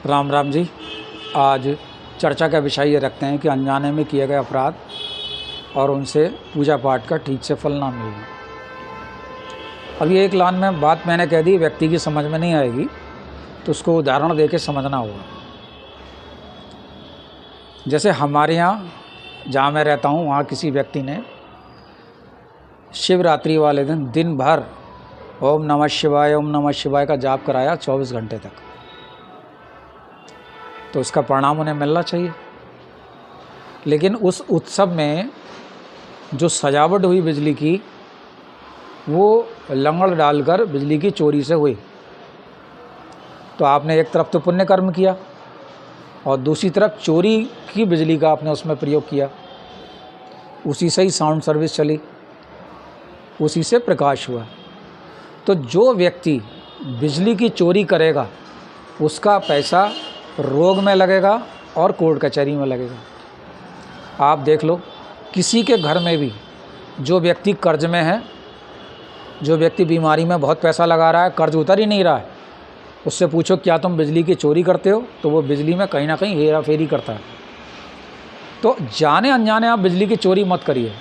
राम राम जी। आज चर्चा का विषय ये रखते हैं कि अनजाने में किए गए अपराध और उनसे पूजा पाठ का ठीक से फल ना मिलना। अब ये एक लाइन में बात मैंने कह दी, व्यक्ति की समझ में नहीं आएगी तो उसको उदाहरण दे के समझना होगा। जैसे हमारे यहाँ जहाँ मैं रहता हूँ वहाँ किसी व्यक्ति ने शिवरात्रि वाले दिन भर ओम नमः शिवाय का जाप कराया 24 घंटे तक, तो इसका परिणाम उन्हें मिलना चाहिए। लेकिन उस उत्सव में जो सजावट हुई बिजली की, वो लंगड़ डालकर बिजली की चोरी से हुई। तो आपने एक तरफ तो पुण्य कर्म किया और दूसरी तरफ चोरी की बिजली का आपने उसमें प्रयोग किया। उसी से ही साउंड सर्विस चली, उसी से प्रकाश हुआ। तो जो व्यक्ति बिजली की चोरी करेगा उसका पैसा रोग में लगेगा और कोर्ट कचहरी में लगेगा। आप देख लो, किसी के घर में भी जो व्यक्ति कर्ज में है, जो व्यक्ति बीमारी में बहुत पैसा लगा रहा है, कर्ज उतर ही नहीं रहा है, उससे पूछो क्या तुम बिजली की चोरी करते हो, तो वो बिजली में कहीं ना कहीं हेरा फेरी करता है। तो जाने अनजाने आप बिजली की चोरी मत करिए।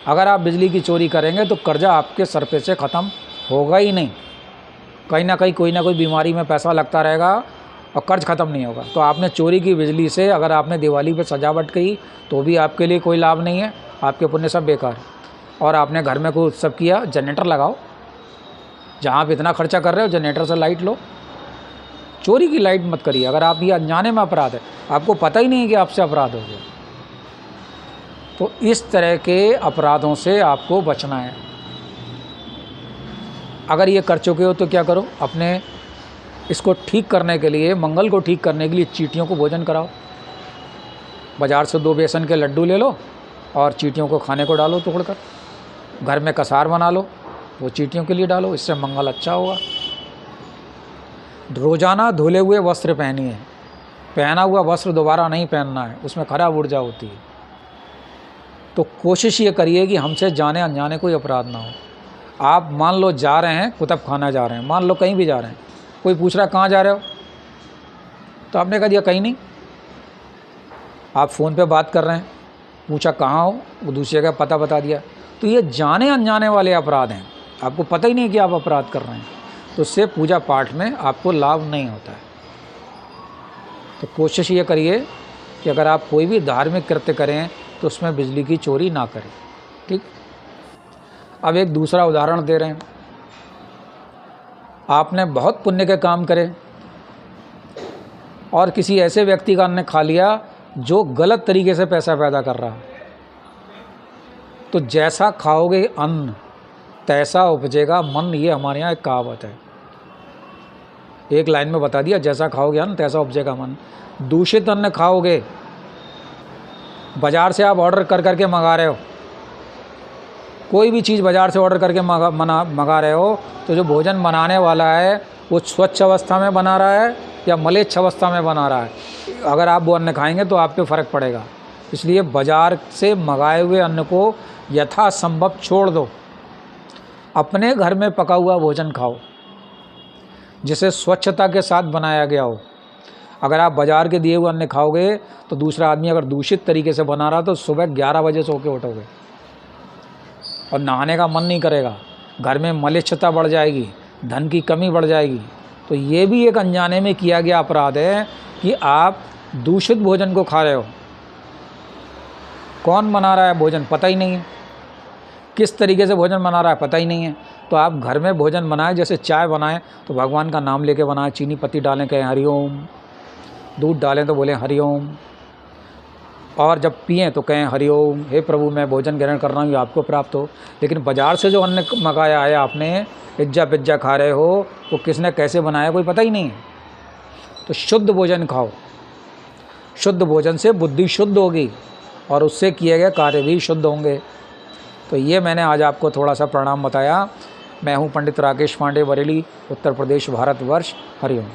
अगर आप बिजली की चोरी करेंगे तो कर्जा आपके सर पे से ख़त्म होगा ही नहीं। कहीं ना कहीं कोई ना कोई बीमारी में पैसा लगता रहेगा और कर्ज ख़त्म नहीं होगा। तो आपने चोरी की बिजली से अगर आपने दिवाली पे सजावट की तो भी आपके लिए कोई लाभ नहीं है, आपके पुण्य सब बेकार है। और आपने घर में कोई उत्सव किया, जनरेटर लगाओ, जहाँ आप इतना खर्चा कर रहे हो जनरेटर से लाइट लो। चोरी की लाइट मत करिए। अगर आप ये अनजाने में अपराध है, आपको पता ही नहीं है कि आपसे अपराध हो गया, तो इस तरह के अपराधों से आपको बचना है। अगर ये कर चुके हो तो क्या करो, अपने इसको ठीक करने के लिए, मंगल को ठीक करने के लिए चींटियों को भोजन कराओ। बाज़ार से 2 बेसन के लड्डू ले लो और चींटियों को खाने को डालो तोड़कर। घर में कसार बना लो, वो चींटियों के लिए डालो, इससे मंगल अच्छा होगा। रोज़ाना धुले हुए वस्त्र पहनिए। पहना हुआ वस्त्र दोबारा नहीं पहनना है, उसमें खराब ऊर्जा होती है। तो कोशिश ये करिए कि हमसे जाने अनजाने कोई अपराध ना हो। आप मान लो जा रहे हैं, कुतुब खाना जा रहे हैं, मान लो कहीं भी जा रहे हैं, कोई पूछ रहा कहाँ जा रहे हो, तो आपने कह दिया कहीं नहीं। आप फ़ोन पे बात कर रहे हैं, पूछा कहाँ हो, वो दूसरे का पता बता दिया, तो ये जाने अनजाने वाले अपराध हैं। आपको पता ही नहीं कि आप अपराध कर रहे हैं, तो उससे पूजा पाठ में आपको लाभ नहीं होता है। तो कोशिश ये करिए कि अगर आप कोई भी धार्मिक कृत्य करें तो उसमें बिजली की चोरी ना करें। ठीक। अब एक दूसरा उदाहरण दे रहे हैं। आपने बहुत पुण्य के काम करे और किसी ऐसे व्यक्ति का अन्न खा लिया जो गलत तरीके से पैसा पैदा कर रहा है, तो जैसा खाओगे अन्न तैसा उपजेगा मन। ये हमारे यहाँ एक कहावत है, एक लाइन में बता दिया, जैसा खाओगे अन्न तैसा उपजेगा मन। दूषित अन्न खाओगे, बाज़ार से आप ऑर्डर कर करके मंगा रहे हो, कोई भी चीज़ बाज़ार से ऑर्डर करके मंगा रहे हो, तो जो भोजन बनाने वाला है वो स्वच्छ अवस्था में बना रहा है या मलेच्छ अवस्था में बना रहा है। अगर आप वो अन्न खाएंगे तो आप पे फ़र्क पड़ेगा। इसलिए बाज़ार से मंगाए हुए अन्न को यथासंभव छोड़ दो। अपने घर में पका हुआ भोजन खाओ जिसे स्वच्छता के साथ बनाया गया हो। अगर आप बाज़ार के दिए हुए अन्न खाओगे तो दूसरा आदमी अगर दूषित तरीके से बना रहा तो सुबह 11 बजे सो के उठोगे और नहाने का मन नहीं करेगा, घर में मलेच्छता बढ़ जाएगी, धन की कमी बढ़ जाएगी। तो ये भी एक अनजाने में किया गया अपराध है कि आप दूषित भोजन को खा रहे हो। कौन बना रहा है भोजन पता ही नहीं है, किस तरीके से भोजन बना रहा है पता ही नहीं है। तो आप घर में भोजन बनाएं, जैसे चाय बनाएं तो भगवान का नाम लेके बनाएं, चीनी पत्ती डालें कहें हरिओम, दूध डालें तो बोलें हरिओम, और जब पिएं तो कहें हरिओम, हे प्रभु मैं भोजन ग्रहण कर रहा हूँ, ये आपको प्राप्त हो। लेकिन बाज़ार से जो अन्न मंगाया है आपने, पिज्जा खा रहे हो, वो किसने कैसे बनाया कोई पता ही नहीं है। तो शुद्ध भोजन खाओ। शुद्ध भोजन से बुद्धि शुद्ध होगी और उससे किए गए कार्य भी शुद्ध होंगे। तो ये मैंने आज आपको थोड़ा सा प्रणाम बताया। मैं हूँ पंडित राकेश पांडे, बरेली, उत्तर प्रदेश, भारतवर्ष। हरिओम।